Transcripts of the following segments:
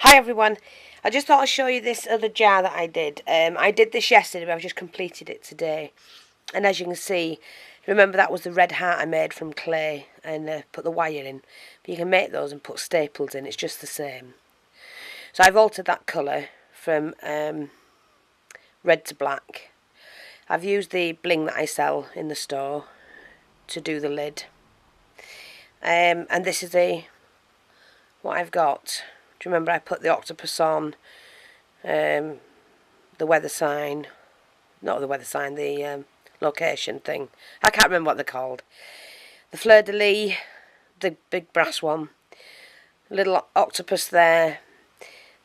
Hi everyone, I just thought I'd show you this other jar that I did. I did this yesterday, but I've just completed it today. And as you can see, remember that was the red heart I made from clay and put the wire in. But you can make those and put staples in, it's just the same. So I've altered that colour from red to black. I've used the bling that I sell in the store to do the lid. And this is what I've got. Do you remember I put the octopus on, the weather sign, not the weather sign, the location thing. I can't remember what they're called. The fleur-de-lis, the big brass one, little octopus there.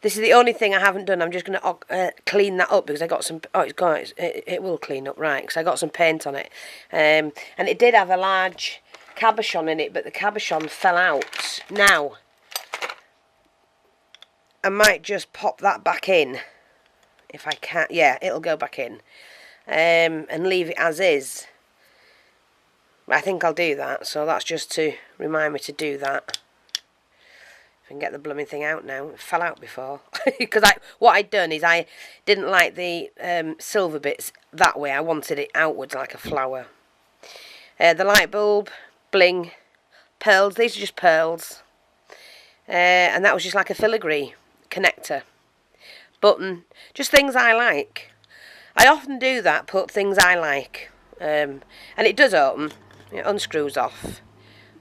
This is the only thing I haven't done. I'm just going to clean that up because I got some. Oh, it's gone. It will clean up, right? Because I got some paint on it, and it did have a large cabochon in it, but the cabochon fell out. Now I might just pop that back in if I can. Yeah, it'll go back in, and leave it as is. I think I'll do that. So that's just to remind me to do that. If I can get the blooming thing out now. It fell out before. Because what I'd done is I didn't like the silver bits that way. I wanted it outwards like a flower. The light bulb, bling, pearls. These are just pearls. And that was just like a filigree connector. Button. Just things I like. I often do that, put things I like. And it does open. It unscrews off.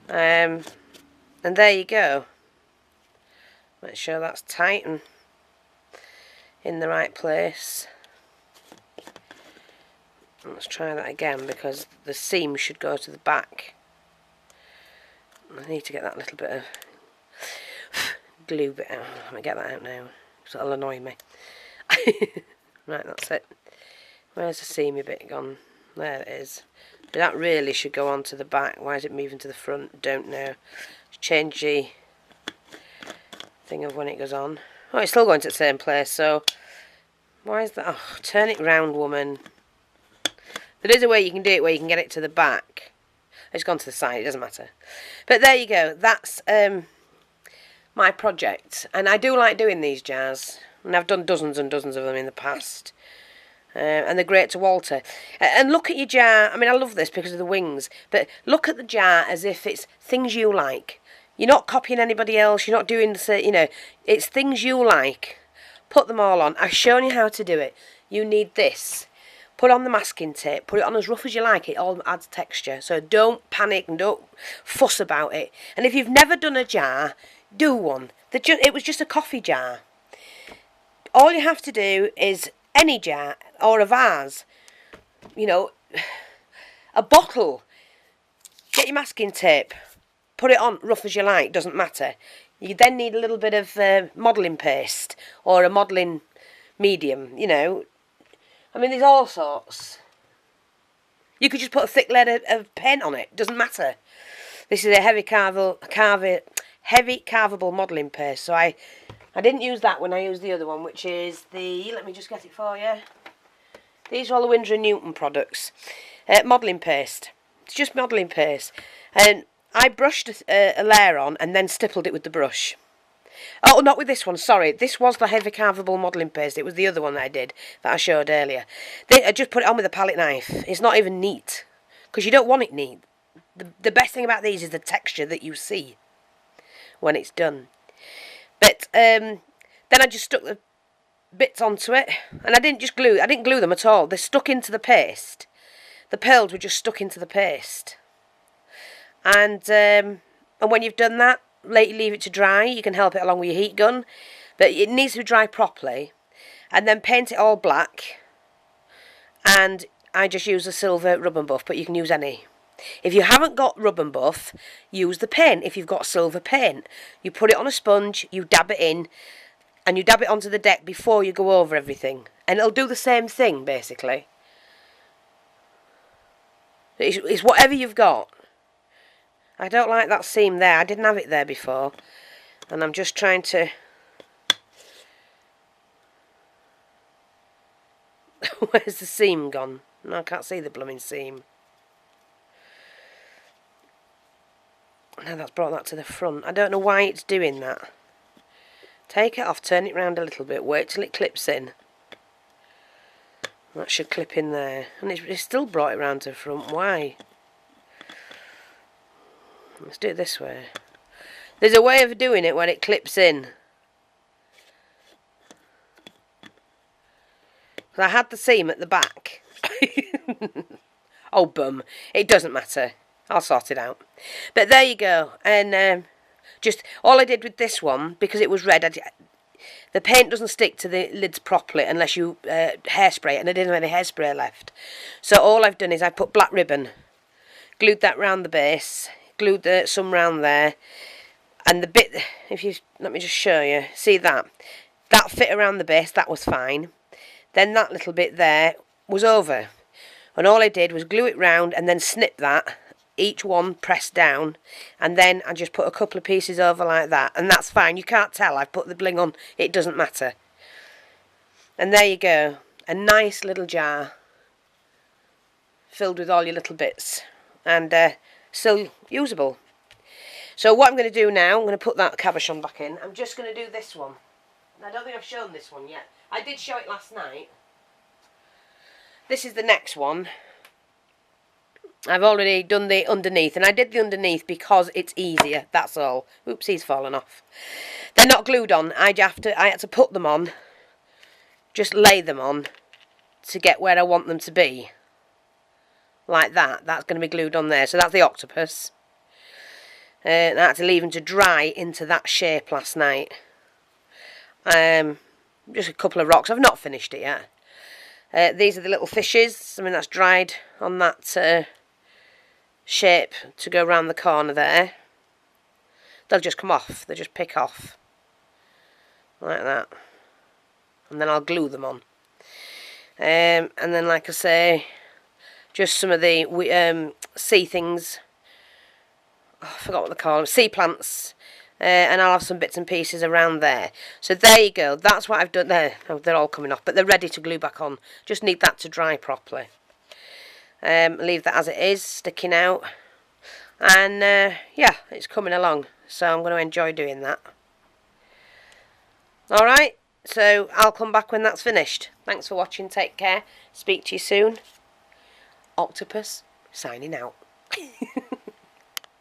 And there you go. Make sure that's tight and in the right place. Let's try that again because the seam should go to the back. I need to get that little bit of glue bit out. Let me get that out now because it'll annoy me. Right, that's it. Where's the seamy bit gone? There it is. But that really should go on to the back. Why is it moving to the front? Don't know. Change the thing of when it goes on. Oh, it's still going to the same place, so why is that? Oh, turn it round, woman. There is a way you can do it where you can get it to the back. It's gone to the side, it doesn't matter. But there you go, that's my project. And I do like doing these jars. And I've done dozens and dozens of them in the past. And they're great to alter. And look at your jar. I mean, I love this because of the wings. But look at the jar as if it's things you like. You're not copying anybody else. You're not doing the, you know, it's things you like. Put them all on. I've shown you how to do it. You need this. Put on the masking tape. Put it on as rough as you like. It all adds texture. So don't panic and don't fuss about it. And if you've never done a jar, do one. It was just a coffee jar. All you have to do is any jar or a vase. You know, a bottle. Get your masking tape. Put it on rough as you like, doesn't matter. You then need a little bit of modelling paste or a modelling medium, you know. I mean, there's all sorts. You could just put a thick layer of paint on it, doesn't matter. This is a heavy carvable modelling paste, so I didn't use that when I used the other one, which is the, let me just get it for you. These are all the Winsor & Newton products. Modelling paste. It's just modelling paste. And I brushed a layer on and then stippled it with the brush. Oh, not with this one, sorry. This was the heavy carvable modelling paste. It was the other one that I did, that I showed earlier. I just put it on with a palette knife. It's not even neat, because you don't want it neat. The best thing about these is the texture that you see when it's done. But then I just stuck the bits onto it, and I didn't glue them at all. They're stuck into the paste. The pearls were just stuck into the paste. And when you've done that, leave it to dry. You can help it along with your heat gun, but it needs to dry properly. And then paint it all black. And I just use a silver rub and buff, but you can use any. If you haven't got rub and buff, use the paint. If you've got silver paint, you put it on a sponge, you dab it in, and you dab it onto the deck before you go over everything, and it'll do the same thing basically. It's whatever you've got. I don't like that seam there. I didn't have it there before. And I'm just trying to... Where's the seam gone? No, I can't see the blooming seam. Now that's brought that to the front. I don't know why it's doing that. Take it off, turn it round a little bit, wait till it clips in. That should clip in there. And it's still brought it round to the front. Why? Let's do it this way. There's a way of doing it when it clips in. I had the seam at the back. Oh, bum. It doesn't matter. I'll sort it out. But there you go. And just all I did with this one, because it was red, the paint doesn't stick to the lids properly unless you hairspray it, and I didn't have any hairspray left. So all I've done is I put black ribbon, glued that round the base, glued some round there, and the bit, if you, let me just show you, see that fit around the base, that was fine. Then that little bit there was over, and all I did was glue it round and then snip that, each one pressed down, and then I just put a couple of pieces over like that, and that's fine. You can't tell I've put the bling on, it doesn't matter. And there you go, a nice little jar filled with all your little bits, and still usable. So what I'm going to do now, I'm going to put that cabochon back in. I'm just going to do this one. I don't think I've shown this one yet. I did show it last night. This is the next one. I've already done the underneath, and I did the underneath because it's easier, that's all. Oops, he's fallen off. They're not glued on. I had to put them on, just lay them on to get where I want them to be. Like that. That's going to be glued on there. So that's the octopus. And I had to leave them to dry into that shape last night. Just a couple of rocks. I've not finished it yet. These are the little fishes. I mean, that's dried on that shape to go around the corner there. They'll just come off. They just pick off. Like that. And then I'll glue them on. And then, like I say, just some of the sea things. Oh, I forgot what they call them. Sea plants. And I'll have some bits and pieces around there. So there you go. That's what I've done there. Oh, they're all coming off, but they're ready to glue back on. Just need that to dry properly. Leave that as it is, sticking out. And yeah, it's coming along. So I'm going to enjoy doing that. Alright, so I'll come back when that's finished. Thanks for watching. Take care. Speak to you soon. Octopus, signing out.